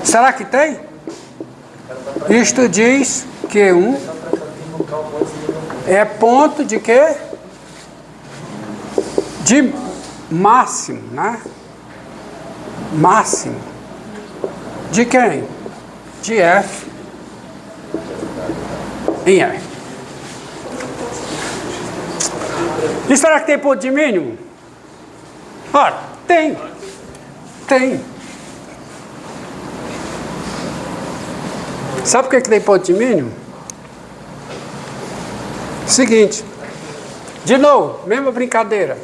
Será que tem? Isto diz que 1 é ponto de quê? De máximo, né? Máximo. De quem? De F em F. E será que tem ponto de mínimo? Ora, tem. Tem. Sabe por que tem ponto de mínimo? Seguinte. De novo, mesma brincadeira.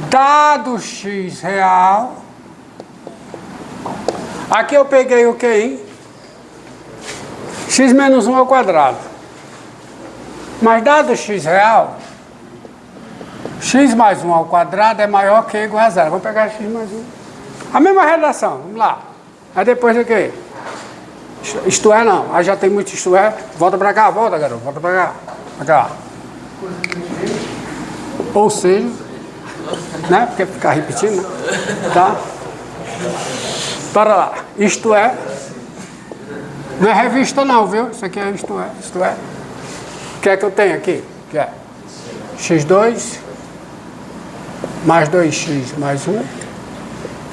Dado x real. Aqui eu peguei o que, hein? X menos 1 ao quadrado. Mas dado x real, x mais 1 ao quadrado é maior que ou igual a zero. Vamos pegar x mais 1. A mesma redação, vamos lá. Aí depois o quê? Isto é não. Aí já tem muito isto é. Volta pra cá, volta, garoto. Volta pra cá. Pra cá. Ou seja, né? Porque ficar repetindo, né? Tá? Para lá. Isto é. Não é revista não, viu? Isso aqui é isto é. Isto é. O que é que eu tenho aqui? Que é x2 mais 2x mais 1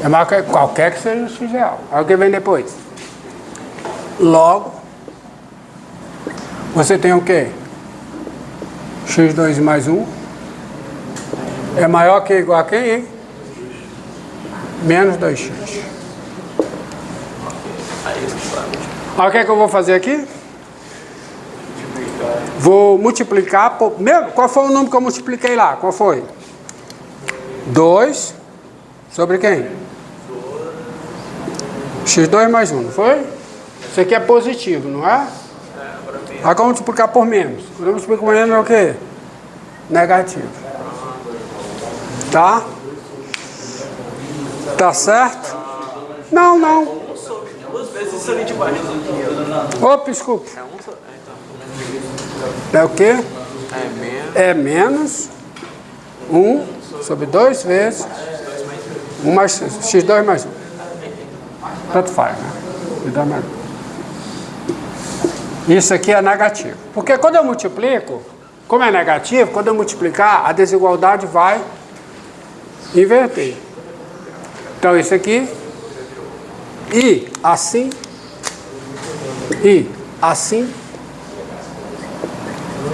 é maior que qualquer que seja o x real. Aí o que vem depois? Logo, você tem o quê? x2 mais 1 é maior que ou igual a quem, hein? Menos 2x. Aí o que é que eu vou fazer aqui? Vou multiplicar por... Qual foi o número que eu multipliquei lá? Qual foi? 2 sobre quem? x2 mais 1, não foi? Isso aqui é positivo, não é? Agora vamos multiplicar por menos. Quando eu multiplico por menos é o quê? Negativo. Tá? Tá certo? Não, não. Duas vezes isso ali de baixo. Opa, desculpa. É o quê? É menos 1 sobre 2 vezes 1 mais x2 mais 1. Tanto faz, né? Isso aqui é negativo. Porque quando eu multiplico, como é negativo, quando eu multiplicar, a desigualdade vai inverter. Então isso aqui, e assim,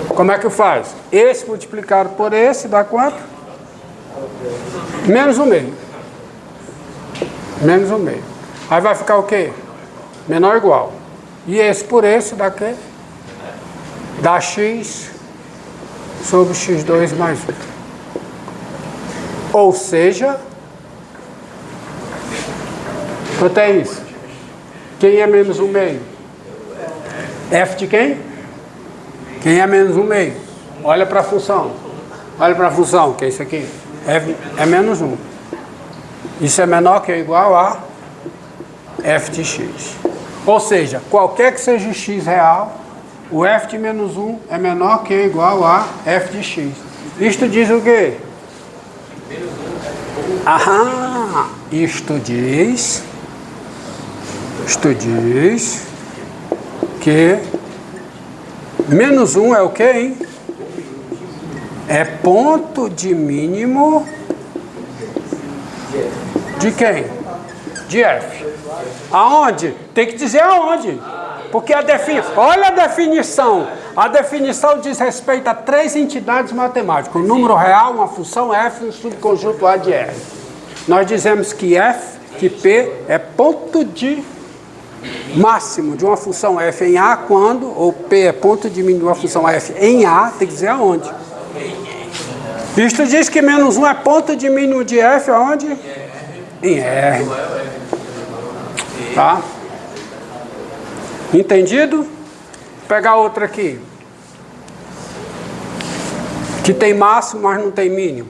como é que faz? Esse multiplicado por esse dá quanto? Menos o meio. Menos o meio. Aí vai ficar o quê? Menor ou igual. E esse por esse dá o quê? Dá x sobre x2 mais 1. Ou seja, quanto é isso? Quem é menos 1 meio? F de quem? Quem é menos 1 meio? Olha para a função. Olha para a função, que é isso aqui. F é menos 1. Isso é menor que ou igual a f de x. Ou seja, qualquer que seja o x real, o f de menos 1 é menor que ou igual a f de x. Isto diz o quê? Isto diz que menos 1 é o quê, hein? É ponto de mínimo de quem? De f. Aonde? Tem que dizer aonde. Porque olha a definição. A definição diz respeito a 3 entidades matemáticas. Um número real, uma função f e um subconjunto A de R. Nós dizemos que P é ponto de máximo de uma função f em A quando, ou P é ponto de mínimo de uma função f em A, tem que dizer aonde. Isto diz que menos 1 é ponto de mínimo de f aonde? Em R. Tá? Entendido? Vou pegar outra aqui. Que tem máximo, mas não tem mínimo.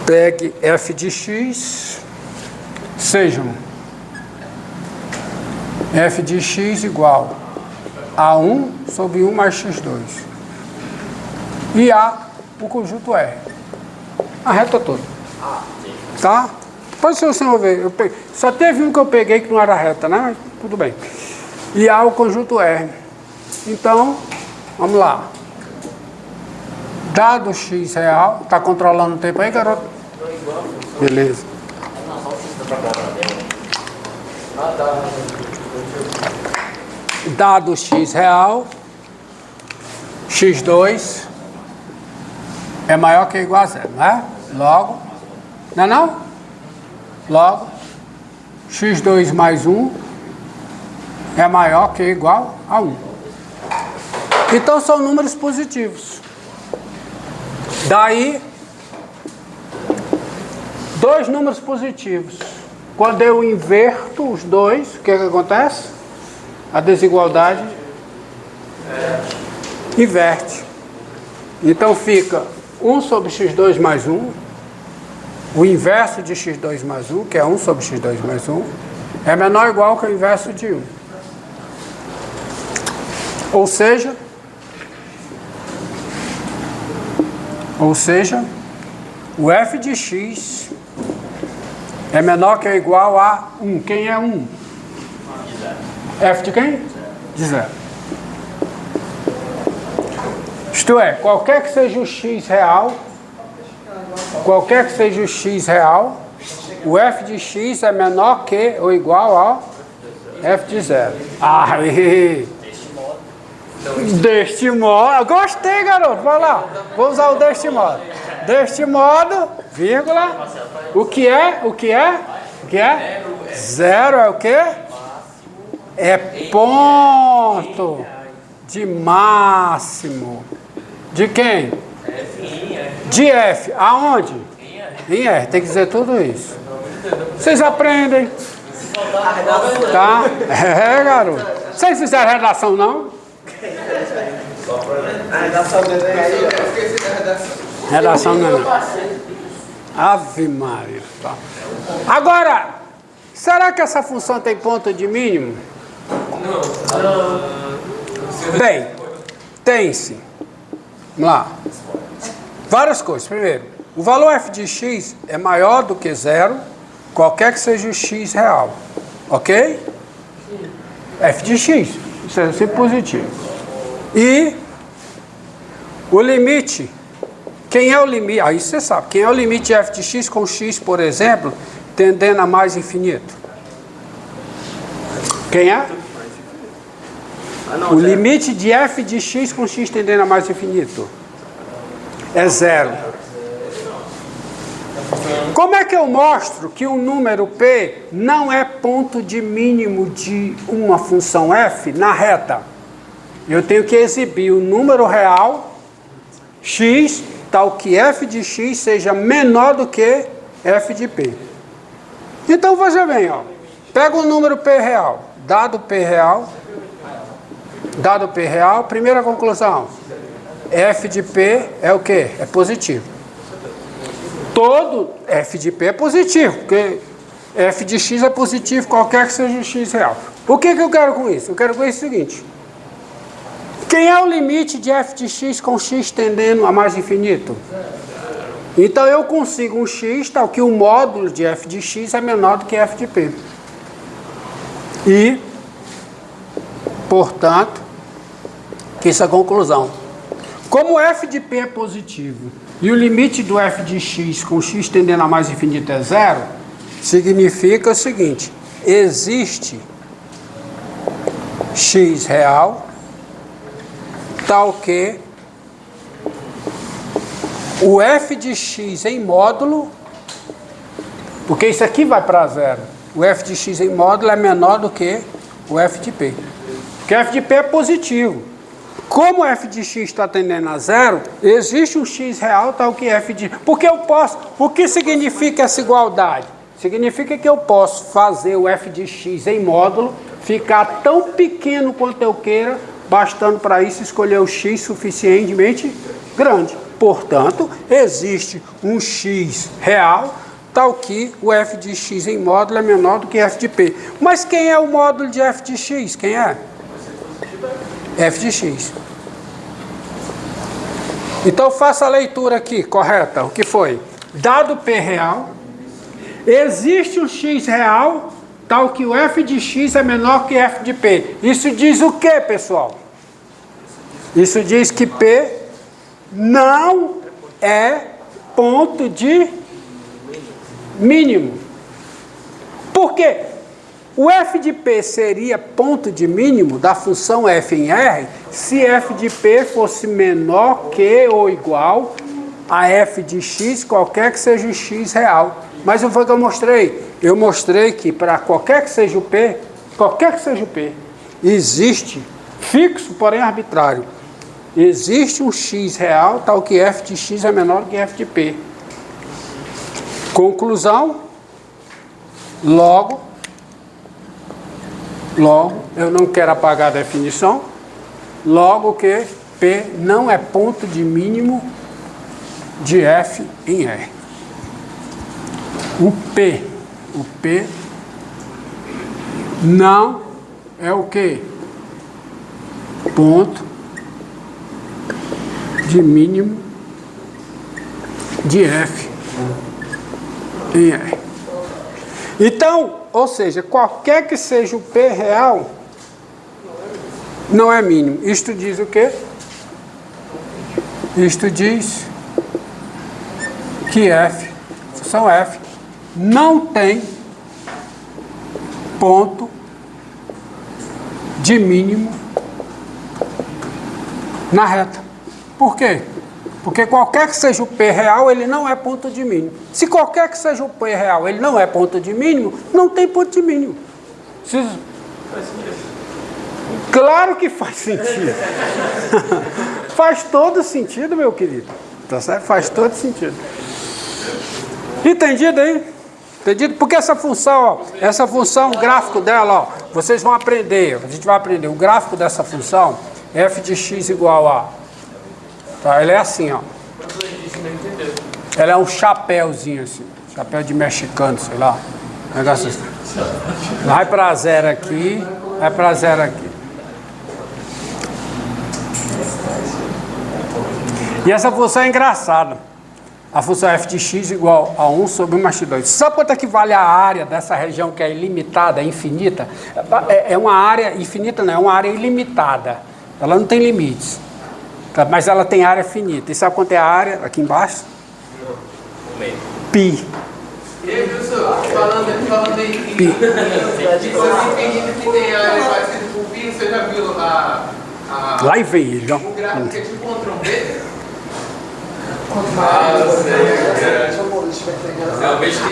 Pegue f de x, sejam f de x igual a 1 sobre 1 mais x2. E A, o conjunto R. A reta toda. Tá? Depois se o senhor ver, só teve um que eu peguei que não era reta, né? Mas tudo bem. E A o conjunto R. Então, vamos lá. Dado x real, tá controlando o tempo aí, garoto? Beleza. Dado x real, x2 é maior que ou igual a zero, não é? Logo, não é não? Logo, x2 mais 1 é maior que ou igual a 1. Então são números positivos. Daí, dois números positivos. Quando eu inverto os dois, o que acontece? A desigualdade inverte. Então fica 1 sobre x2 mais 1, o inverso de x2 mais 1, que é 1 sobre x2 mais 1, é menor ou igual que o inverso de 1. Ou seja, o f de x é menor que ou igual a 1. Quem é 1? F de quem? De 0. Isto é, qualquer que seja o x real, o f de x é menor que ou igual a f de 0. Deste modo, gostei, garoto, vai lá, vou usar o deste modo. Deste modo, vírgula, o que é? Zero é o quê? É ponto de máximo. De quem? De F. Aonde? Em R. Tem que dizer tudo isso. Vocês aprendem. Tá? É, garoto. Vocês fizeram redação, não? A redação dele aí, ó. Eu esqueci da redação. Redação não. Ave Maria. Tá. Agora, será que essa função tem ponto de mínimo? Não. Bem, tem-se. Vamos lá. Várias coisas. Primeiro, o valor f de x é maior do que 0, qualquer que seja o x real. Ok? F de x. Isso é sempre positivo. E o limite. Quem é o limite? Aí você sabe. Quem é o limite de f de x com x, por exemplo, tendendo a mais infinito? Quem é? O limite de f de x com x tendendo a mais infinito é 0. Como é que eu mostro que um número p não é ponto de mínimo de uma função f na reta? Eu tenho que exibir o número real x, tal que f de x seja menor do que f de p. Então veja bem, ó. Pega o número p real, dado p real, primeira conclusão, f de p é o quê? É positivo. Todo f de p é positivo, porque f de x é positivo, qualquer que seja o x real. O que eu quero com isso? Eu quero com isso o seguinte: quem é o limite de f de x com x tendendo a mais infinito? Então eu consigo um x tal que o módulo de f de x é menor do que f de p. E, portanto, que isso é a conclusão. Como f de p é positivo e o limite do f de x com x tendendo a mais infinito é 0, significa o seguinte: existe x real tal que o f de x em módulo, porque isso aqui vai para 0, o f de x em módulo é menor do que o f de p. Porque f de p é positivo. Como f de x está tendendo a 0, existe um x real tal que f de... Porque eu posso... O que significa essa igualdade? Significa que eu posso fazer o f de x em módulo ficar tão pequeno quanto eu queira, bastando para isso escolher o x suficientemente grande. Portanto, existe um x real tal que o f de x em módulo é menor do que f de p. Mas quem é o módulo de f de x? Quem é? F de x. Então faça a leitura aqui, correta. O que foi? Dado p real, Existe um x real, tal que o f de x é menor que f de p. Isso diz o que, pessoal? Isso diz que p não é ponto de mínimo. Por quê? O f de p seria ponto de mínimo da função f em R se f de p fosse menor que ou igual a f de x, qualquer que seja o x real. Mas o que eu mostrei? Eu mostrei que para qualquer que seja o p, existe, fixo, porém arbitrário, existe um x real, tal que f de x é menor que f de p. Conclusão, logo, eu não quero apagar a definição, logo que P não é ponto de mínimo de F em R. O P não é o quê? Ponto de mínimo de F em R. Então, ou seja, qualquer que seja o P real, não é mínimo. Isto diz o quê? Isto diz que F, função F, não tem ponto de mínimo na reta. Por quê? Porque qualquer que seja o P real, ele não é ponto de mínimo. Se qualquer que seja o P real, ele não é ponto de mínimo, não tem ponto de mínimo. Claro que faz sentido. Faz todo sentido, meu querido. Tá certo? Faz todo sentido. Entendido aí? Entendido? Porque essa função, o gráfico dela, ó, vocês vão aprender, a gente vai aprender, o gráfico dessa função, f de x igual a... Tá, ele é assim, ó. Ela é um chapéuzinho assim, chapéu de mexicano, sei lá. Negócio assim. Vai para zero aqui, vai para zero aqui. E essa função é engraçada. A função f de x igual a 1 sobre 1 mais 2. Sabe quanto é que vale a área dessa região que é ilimitada, é infinita? É uma área infinita, não, é uma área ilimitada. Ela não tem limites. Mas ela tem área finita. E sabe quanto é a área aqui embaixo? Pi. E aí, professor, falando em pi. De coisa infinita que tem área parecida com pi, você já viu lá e vem ele, ó. Um gráfico que é tipo um Ctrl+V?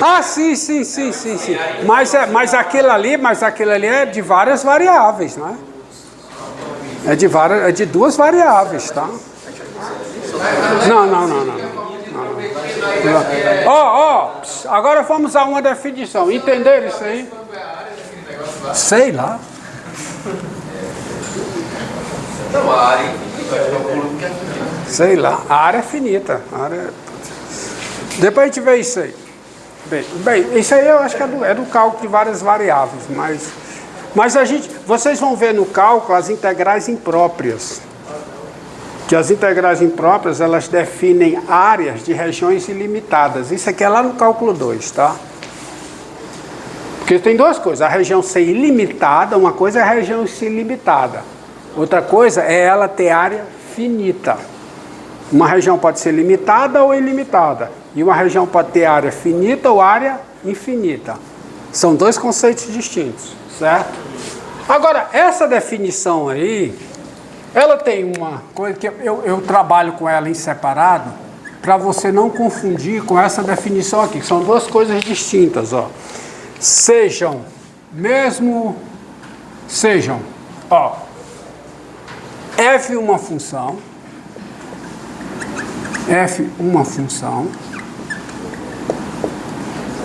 Ah, sim. Mas aquilo ali é de várias variáveis, não é? É de duas variáveis, tá? Não. Agora vamos a uma definição. Entenderam isso aí? Sei lá. Não, a área infinita, é o volume que é finito. Sei lá, a área é finita. Depois a gente vê isso aí. Bem, isso aí eu acho que é do cálculo de várias variáveis, mas vocês vão ver no cálculo as integrais impróprias. Que as integrais impróprias, elas definem áreas de regiões ilimitadas. Isso aqui é lá no cálculo 2, tá? Porque tem duas coisas. A região ser ilimitada, uma coisa é a região ser ilimitada. Outra coisa é ela ter área finita. Uma região pode ser limitada ou ilimitada. E uma região pode ter área finita ou área infinita. São dois conceitos distintos, certo? Agora, essa definição aí, ela tem uma coisa que eu trabalho com ela em separado, para você não confundir com essa definição aqui, que são duas coisas distintas, ó. Sejam, ó, f uma função,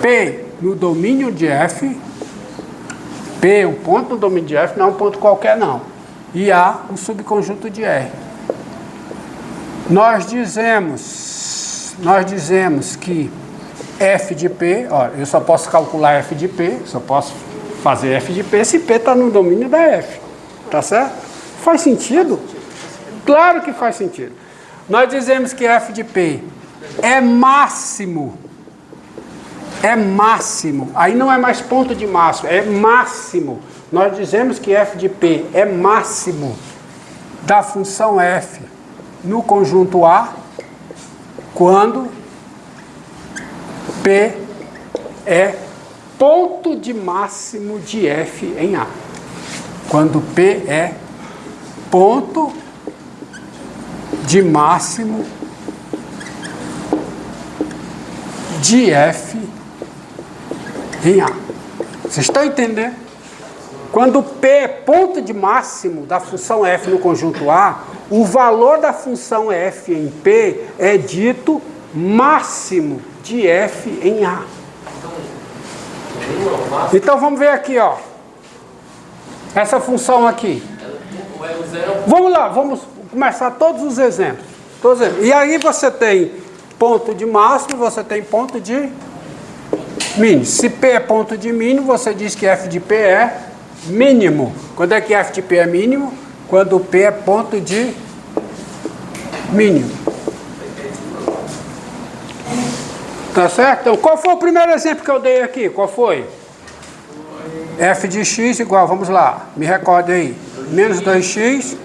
P no domínio de F, P, um ponto no domínio de F, não é um ponto qualquer não, e A, um subconjunto de R. Nós dizemos que F de P, ó, eu só posso calcular F de P, só posso fazer F de P se P está no domínio da F, tá certo? Faz sentido? Claro que faz sentido. Nós dizemos que F de P é máximo é máximo. Aí não é mais ponto de máximo, é máximo. Nós dizemos que f de P é máximo da função f no conjunto A quando P é ponto de máximo de f em A. Quando P é ponto de máximo de f em A. Vocês estão entendendo? Quando P é ponto de máximo da função f no conjunto A, o valor da função f em P é dito máximo de f em A. Então vamos ver aqui, ó. Essa função aqui. Vamos lá, vamos começar todos os exemplos. E aí você tem ponto de máximo, você tem ponto de mínimo. Se P é ponto de mínimo, você diz que f de P é mínimo. Quando é que f de P é mínimo? Quando P é ponto de mínimo. Tá certo? Então, qual foi o primeiro exemplo que eu dei aqui? Qual foi? F de x igual, vamos lá, me recorde aí. Menos 2x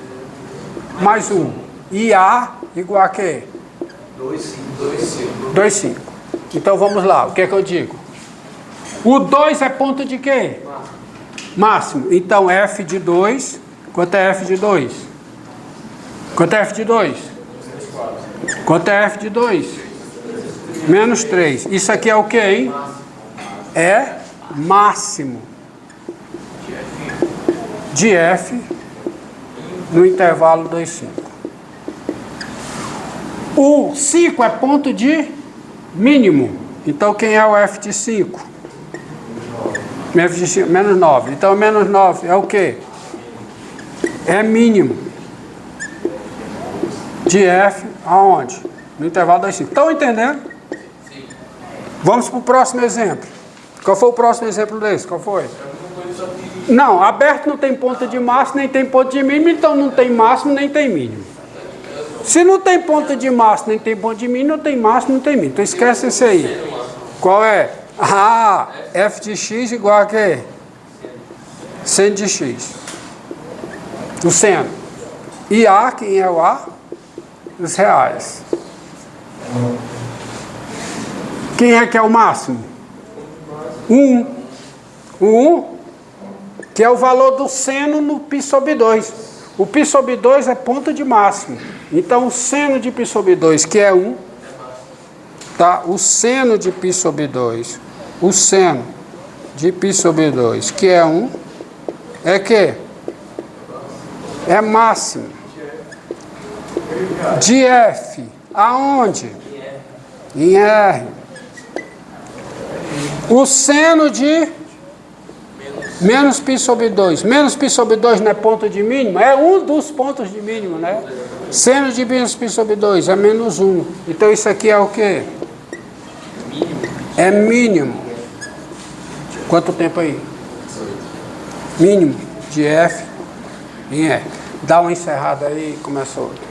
mais 1. E A igual a quê? 2,5. Então vamos lá, o que é que eu digo? O 2 é ponto de quê? Máximo. Então f de 2, quanto é f de 2? Quanto é f de 2? Quanto é f de 2? Menos 3. Isso aqui é o que, hein? É máximo de f no intervalo 2,5. O 5 é ponto de mínimo. Então quem é o f de 5? F de 5, menos 9. Então menos 9 é o que? É mínimo de f aonde? No intervalo 2,5. Estão entendendo? Sim. Vamos para o próximo exemplo. Qual foi o próximo exemplo desse? Qual foi? Não, aberto não tem ponto de máximo, nem tem ponto de mínimo, então não tem máximo, nem tem mínimo. Se não tem ponto de máximo, nem tem ponto de mínimo, não tem máximo, não tem mínimo. Então esquece esse aí. Qual é? Ah, f de x igual a quê? Seno de x. O seno. E A, quem é o A? Os reais. Quem é que é o máximo? 1. O 1, que é o valor do seno no π sobre 2. O π sobre 2 é ponto de máximo. Então, o seno de π sobre 2, que é 1, tá? O seno de π sobre 2, o seno de π sobre 2, que é 1, é que? É máximo de f. Aonde? Em R. O seno de menos π sobre 2. Menos π sobre 2 não é ponto de mínimo? É um dos pontos de mínimo, né? Seno de menos π sobre 2 é menos 1. Então isso aqui é o quê? É mínimo. Quanto tempo aí? Mínimo de f em R. Dá uma encerrada aí e começa outro.